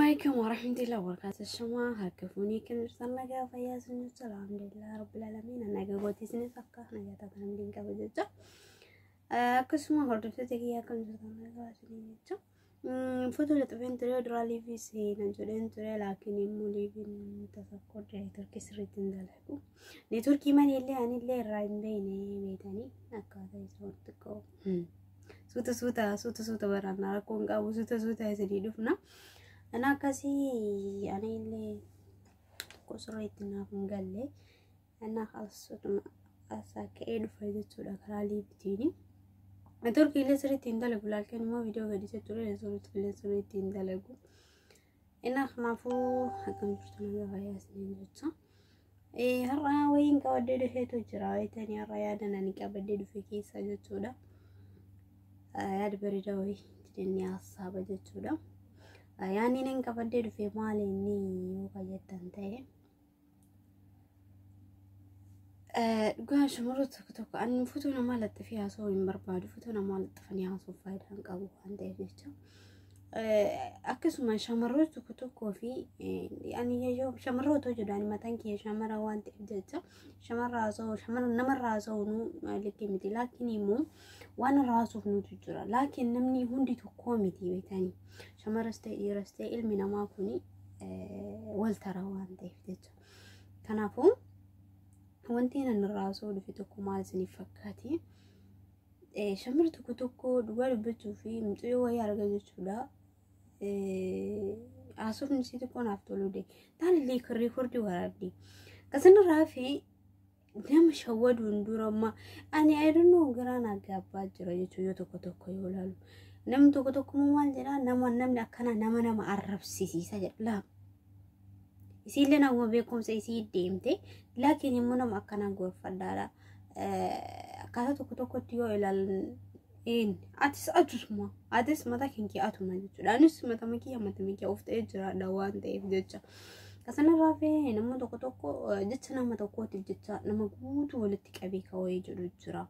عليكم ورحمة الله وبركاته. الشما هكفوني كنرسلنا قافة يا سنة الحمد لله رب العالمين. أنا قوتي سنة فكا أنا جات أكلم دين كبجة. كسمة هردفتك يا كنرسلنا قافة سنة. فترة بين ترى درالي في سين جدًا ترى لكن يمولي بين تفكر جاي تركي سرتين دلهكو. نتوركي ما يلي عن اللي راين بيني بيتاني أكادا يسوتكو. سوتا برانا كون قابو سوتا يسدي دفنا. أنا كاسي أنا اللي كسرتنا قال لي أنا خلاص صوت أساكيد فايدة صوت كرالي بتيني. نتوركي اللي سرتين دلهكو لكن ما فيديو قديش ترى اللي سرتين دلهكو. أنا خمافو حكم جرتنا غاية سنين جتة. هرّا وين كودي دهيتو جراي تاني هرّا نيكا بدي في كيس جتودا. ياد بريدوي تدني أصحاب جتودا. يعني نيكا بدي في مالي ني وقاية تنتهي. قاش مرت كتوك أن فتونا مالت فيها صوين برباد فتونا مالت فنيها صو فايدة نقابو عندي جتة. أكيس ما شمرت كتوك في يعني يجوا شمرت وجد يعني ما تنكي شمرة وانت إبدأت شمرة راسو شمرة نمر راسو نو لكيمتي لكن يمو وانا راسو في نوتجرا لكن نمني هندي تقومتي بيتاني شمرة رستي المنا ما كوني والترى وانت إبدأت كنافو وانتين أن الراسو في تكو مال سني فكاتي شمرت كتوكو دوال بتو في متيو ويا رجال جدا أشوف نسيت كون أفتولو دي تاني اللي كري كردي وردي كسن رافي نعم شواد وندورا ما أنا أيرنو غرانا جابا جرا يجوا توكو يولالو نم توكو مال جرا نم لكنا نم عرب سيسي سجل لا يصير لنا هو بيكم سيسي ديمتي لكن يمنا ما كنا غرفة دارا كذا توكو تيو إلى إن أتس ما تكينكي أتوما جدا أنس ما تمكي أوفت إجرا دوان تيف جدا كسنا رافي نمو توكو جتنا ما توكو تجتا نما قوت ولتك أبي كواي جرا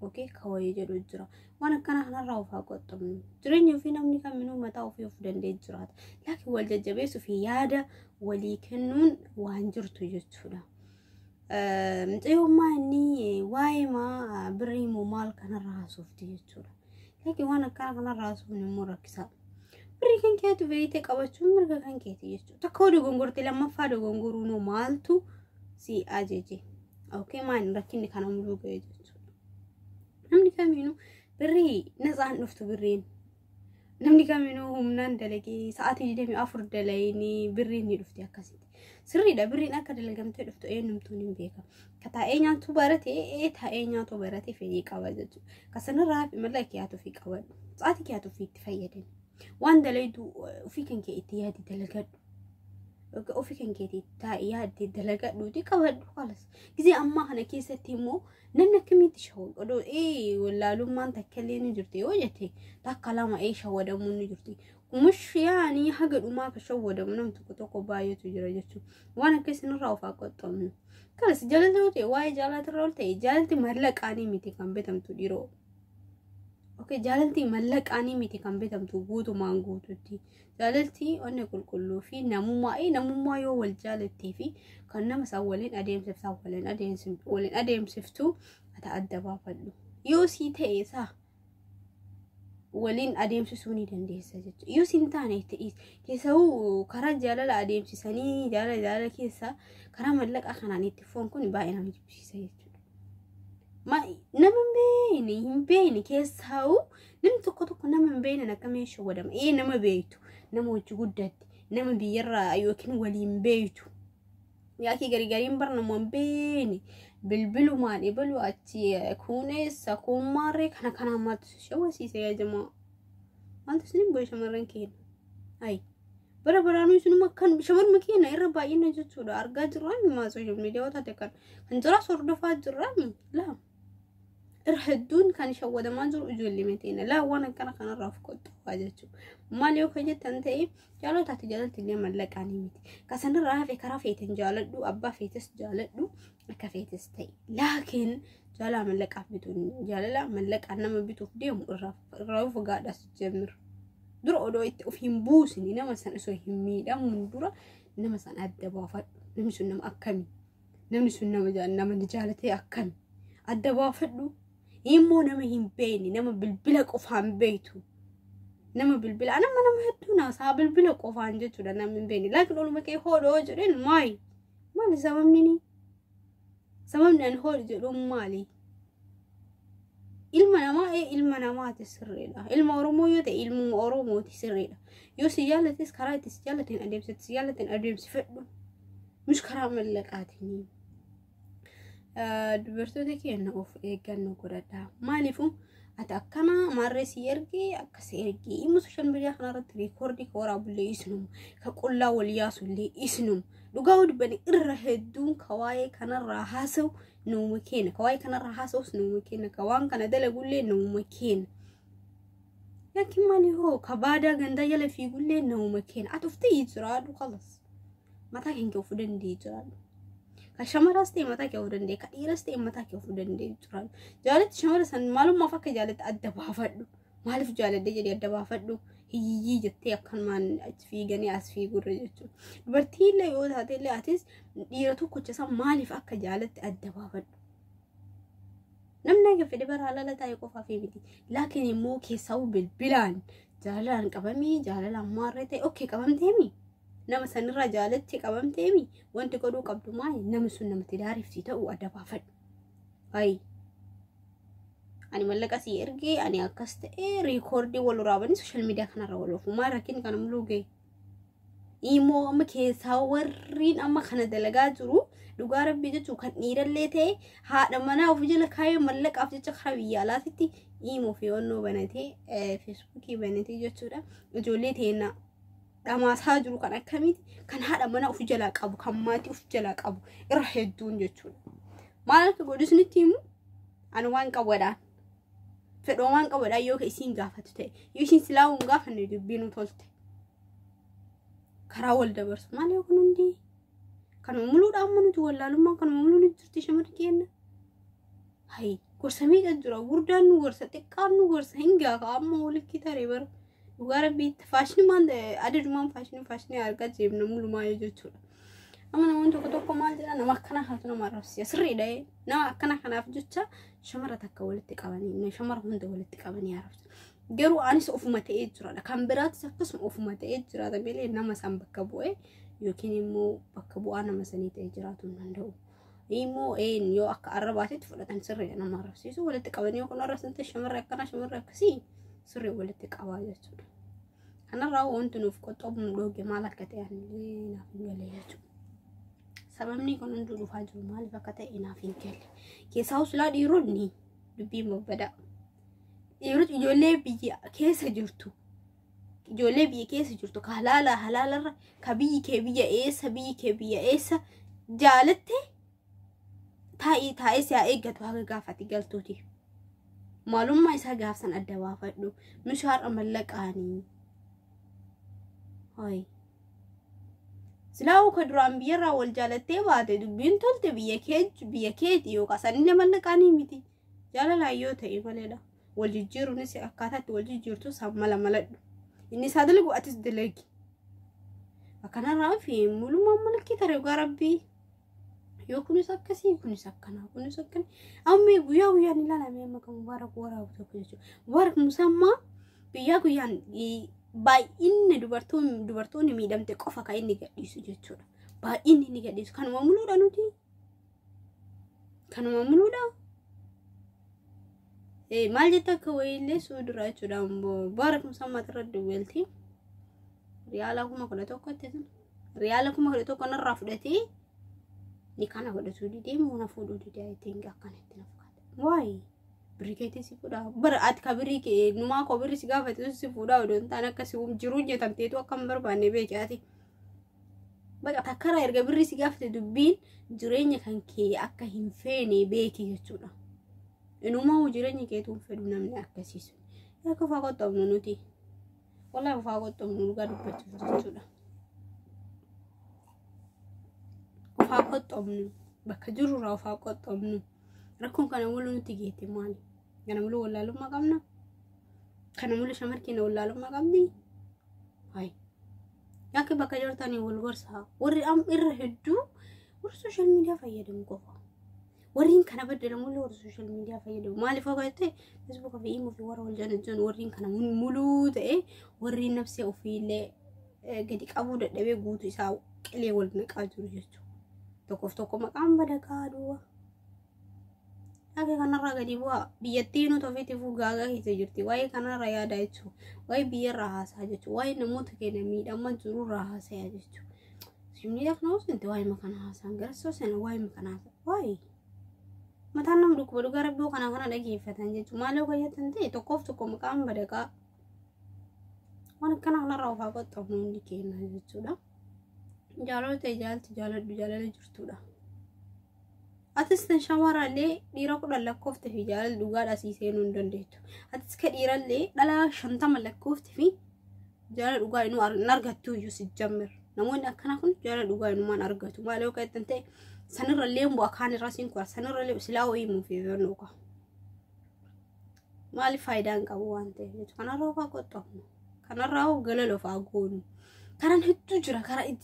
أوكي كواي جرا وانا كان هنا رافا قطم جرين في نمني كمنو ما تاو في فدان دي جرات لكن والججبيس في يادا ولي كنون وانجرتو جتودا متيو ما إني واي ما بريمو مال كان الراسو في تيجورا لكن وانا كان الراسو من مركزة بري كان كيتو فيتك أو مركا كان كيتي يجو تكودو غنغورتي لما فادو غنغورونو مالتو سي أجيجي أوكي ما نركيني كان ملوغو يجو نمني كامينو بري نزان نفتو برين نمني كامينو هم نندلقي ساعتي جديمي أفر دليني برين يدفتي أكاسيتي سري دا برين أكاد لقمت دفتو أي نمتونين بيكا كتا أي نانتو بارتي أي تا أي نانتو بارتي في قوادتو كسن رافي ملاكي ياتو في قواد ساعتي كياتو في تفيدين وان دليدو وفي كان كي اتيادي دلقاد وفي كان كي تايادي دلقاد دي قواد خالص كزي أما هنا كيسة تيمو نمنا كمي تشهود ودو إيه ولا لما انت كليني جرتي وجتي تا كلاما إيه شهودا موني جرتي ومش يعني حاجة وما كشهودا منهم تكو بايو تجرجتو وانا كيسن رافا قطمنو كلاس جالتي واي جالت رولتي جالتي ملك اني ميتي كان بيتم تديرو اوكي جالتي ملك اني ميتي كان بيتم تغوتو مانغوتو جالتي اني كل في نمو ما يو والجالتي في كنا مسولين اديم سفتو اتأدبا فدو يوسي تيسا ولين أديم سوني دندي سجت يوسين تاني تيس كيسو كرا جالل أديم سني جالل كيسا كرا ملك أخناني تفون كوني باينا مجبسي سجت ما نمن بيني كيساو نمتو كتو نمن بيننا كميش ودم إيه نم بيتو نمو جودت نم بيرا أيوكين ولين بيتو ياكي غريغارين برنا من بيني بلبلو ماني بلو أتي كونيس أكون مارك أنا كان ما تشوى سيسي يا جماعة ما تسنين بوي شمرن كين أي برانو شنو مكان شمر مكينة إربعين جتشو دا أرجع جرامي ما سوشيال ميديا وتاتكن هنجرا صردفات جرامي لا إرحدون كان شوى دا ما جر أجول لمتين لا وانا كان رافقت واجتشو ما ليو كجت أنتي جالو تاتي جالت اللي ملك عنيمتي كسن رافي كرافي تنجالت دو أبا فيتس جالت دو كفيتس تي لكن جالا ملك عبدون جالا ملك أنا ما بيتو فديهم الرافق قاعد أسجمر dura odoo itti of hin buusini nama san osoo hin miidhamuun dura nama san adda baafadhu. Namni sun nama akkami? Namni sun nama jaalatee akkami? Adda baafadhu. Immoo nama hin beekne nama bilbila qofaan beektu. Nama bilbila ana nama hedduu naasaa bilbila qofaan jechuudha nama hin beekne. Laakiin oluma kee hoodhoo jedheen maali sababni ni? Sababni ani hoodhu jedhuun maali? ilma namaati sirriidha. Ilma Oromoo yoo ta'e ilma Oromooti sirriidha. Yoo si jaalates karaa itti si jaalateen adeemsifadhu. Si jaalateen adeemsifadhu. Mish karaa mallaqaatiin. Dubartoota keenya of eeggannoo godhadhaa. Maaliifuu ati akkana maarree si ergee akkas ergee immoo sooshaal miidiyaa kanarratti riikoordii ka waraabullee isnum ka qullaa wal yaasullee isnum dhugaa dubbanii irra hedduun ka waa'ee kanarraa haasa'u nuuma keenya ka waa'ee kanarraa haasa'us nuuma keenya ka waan kana dalagullee nuuma keenya yaakiin maali hoo ka baadaa gandaa jala fiigullee nuuma keenya ati uftii jiraadhu qalas mataa keenya of dandee jiraadhu. Kashamaras ta'e mataa kee of dandee ka dhiiras ta'e mataa kee of dandee jiraadhu. Jaalatti shamara san maalummaaf akka jaalatti adda baafadhu. Maaliif jaaladde jedhee adda baafadhu? Hiyyii jettee akkanumaan achi fiiganii as fiigurra jechuudha. Dubartii illee yoo taate illee atis dhiira tokkicha san maaliif akka jaalatti adda baafadhu? Namni akka fedhe bara halala taa'ee qofaaf miti. Laakiin immoo keessaa bilbilaan jaalalaan qabamee jaalalaan maarree ta'e okkee qabamteemi. Nama sanirraa jaalatti qabamteemi wanti godhuu qabdu maali? Nama sun namatti daariifsi ta'u adda baafadhu. Hayi. Ani mallaqa si ergee ani akkas ta'e riikoordii wal waraabanii sooshaal miidiyaa kanarra wal oofu. Maal rakkin kana muluu ga'e? Immoo amma keessaa warriin amma kana dalagaa jiru dhugaa rabbii jechuun kan dhiirallee ta'e haadha manaa of jala kaayee mallaqaaf jecha karaa biyya alaatitti immoo fi onnoo banatee feesbuukii banatee jechuudha. Ijoollee teennaa. Dhamaasaa jiru kan akkamiiti kan haadha mana of jalaa qabu kan maatii of jalaa qabu irra hedduun jechuudha. Maal akka godhisnitti himu ani waan qabaadhaan fedhoo waan qabaadhaan yoo isiin gaafatu ta'e yoo isiin silaa waan gaafanne dubbiin tolte karaa wal dabarsu maal yoo kun hundi kanuma muluudhaan manuti wallaalummaa kanuma muluu ni jirti shamarri keenya. Hayi gorsa miidha jira gurdaan nu gorsa xiqqaan nu gorsa hin gaafa amma walitti taree bara. Dhugaa biit faashinii maan adeemumaan faashinii argaa jirra mulumaa jechuudha. Amma namoonni tokko maal jedha nama akkana haatu nama arrabsiisa sirriidha nama akkana kanaaf jecha shamara takka walitti qabanii shamara hunda walitti qabanii arrabsiisa. Garuu anis ofuma ta'ee jiraadha kan biraatis akkasuma ofuma ta'ee jiraata malee nama san bakka bu'ee yookiin immoo bakka bu'aa nama sanii ta'ee jiraatu hin danda'u. Immoo yoo akka arrabaatitti fudhatan sirriidha nama arrabsiisu walitti qabanii yoo kun arrabsan shamarra akkana shamarra akkasii. Sirrii walitti qabaa jechuudha. Kanarraa wanti nuuf qoxxoobuun dhooge maal akka ta'e ani naaf hin galle jechuudha. Sababni kun hundi dhufaa jiru maaliif akka ta'e naaf hin galle. Keessaa usulaa dhiironni dubbiin babbadaa. Dhiirota ijoollee biyya keessa jirtu. Ijoollee biyya keessa jirtu ka halaalarra ka biyyi kee biyya eessa jaalatte taa'ee siyaa eeggatu haga gaafati galtuuti. Maalummaa isaa gaafsan adda baafadhu mishaara mallaqaanii. Hayi. Silaa ka duraan biyyarraa wal jaalattee baate dubbiin tolte biyya keeti yookaan sanillee mallaqaanii miti. Jaalalaan yoo ta'e maleedha. Wal jijjiiruunis akkaataatti wal jijjiirtu sammala maladhu. Inni isaa dalagu atis dalagi. Akkanarraa fi mulummaan malakii taree dhugaa rabbii. Yoo kunis akkasii kunis akkana. Amma guyyaan ilaalamee amma kan mubaarak waraabu tokko jechuudha. Mubaarak musammaa biyyaa guyyaan baay'inni dubartoonni miidhamte qofa kan inni gadhiisu jechuudha. Baay'inni inni gadhiisu kanuma muluudha nuti. Kanuma muluudha. Maal jetta akka wayiillee suudura jechuudha. Mubaarak musammaa irra duwwelti. Riyaala 11,000 Riyaala 11,000 narraa fudhatee. Ni kana godhatu deemu na fuudhu didee tinga akkanatti na fakkaata. Waay birikeetii si fuudha. Bara ati ka birikee numaa ko birri si gaafate si fuudha odoon taan akkasi jiru jetamteetu akkam barbaanne beekaati. Baqa takkara erga birri si gaafate dubbiin jireenya kan kee akka hin feene beeki jechuudha. Inumaa jireenya keetu fedhu namni akkasiisu. Yaa kofaa qoxxoomnu nuti. Wallahi kofaa qoxxoomnu dhugaa dubbachuuf jechuudha. Qoxxoomnu bakka jiru raafaa qoxxoomnu rakkoon kana muluu nuti geette maali? Kana muluu wallaalummaa qabna? Kana muluu shamarkeena wallaalummaa qabdi? هاي ياكي بكا جرتاني والغرسها وري أم إرهدو ور السوشيال ميديا فايدهم قفا ورين كان بدل مولو ور السوشيال ميديا فايدهم مالي فوقتي فيسبوك في إيمو في ورا والجنجون ورين كان مولود ورين نفسي وفي اللي قديك أبو دبي قوتو يساو كلي ولنك أجر جتو توكو مقام بدكا دوا أكيد كنا رجع ديبوا بيتينو توفيتي فوقاعا هيتجرتي واي كنا ريا دايتشو واي بير راس هاجتشو واي نموت كنا ميد أما جرو راس هاجتشو شمني ده خلاص أنت واي مكان هاسان جرسو سنة واي مكان هاسان واي ما تنام دوك بدو قرب دو كنا دقي فتنجتشو ما لو كي تنتي توكو مقام بدكا وانا كنا على روفا بطمون دي كينا هاجتشو ده جالو تجال جرتو ده أتستن شوارع لي ديراكو دلكوفت في جال دوغاد أسيسينو ندنديتو أتسك ديرال لي دلا شنطة ملكوفت في جال دوغاد إنو نرغتو يوسي جمر نمون أكنا كن جال دوغاد إنو ما نرغتو ما لو كانت تنتي سنر اللي مبو أكاني راسين كوار سنر اللي سلاو إيمو في ذنوكا ما لي فايدان كابوانتي جيتو كان روفا قطعنا كان راو غلالو فاقونو كان هتو جرا كارا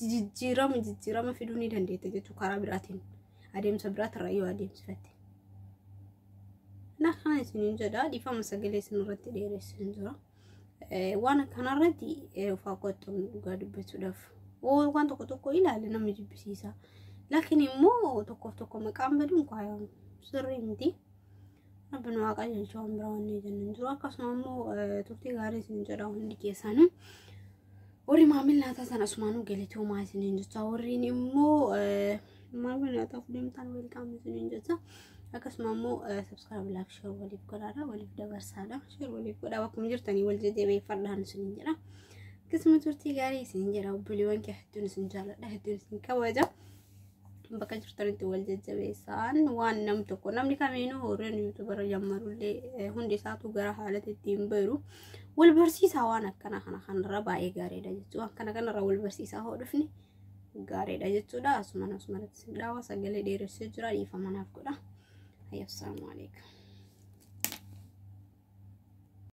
جيرام في دوني دنديتو جيتو كارا براتين أديم سبرات رأيو أديم سفتي نحن سنجدا دي فما سجلي سنرتي ديري سنجرا وانا كان ردي وفاقوت قاعد بتدف وكان تكو إلى لنا مجيب بسيسا لكن مو تكو مكان بدون كايون سري مدي ربنا واقع جلشون براوني جننجرا كسمامو تفتي غاري سنجدا وندي كيسانو وري ما عملنا تاسان اسمانو قلتو ما سنجدا وريني مو ما بنا تفضيم تنويل كامل سنجدا أكسمامو سبسكرايب لايك شير وليف قرارة وليف دبر سادة شير وليف قرارة وكم جرتني والجدي بيفردان سنجدا قسم ترتي غاري سنجدا وبليوان كحدون سنجالة لحدون سنكواجا بقى جرتني والجدي بيسان وان نمتكو نمني كامينو هورين يوتيوبر يمرو اللي هندي ساتو غرا حالة التيم بيرو والبرسيسا وانا كان ربا اي غاري دا جتو كان را والبرسيسا هو دفني غاري دا جتو دا اسمنا سمرت داوا سغلي ديرو سجرا يفمناف كدا السلام عليكم.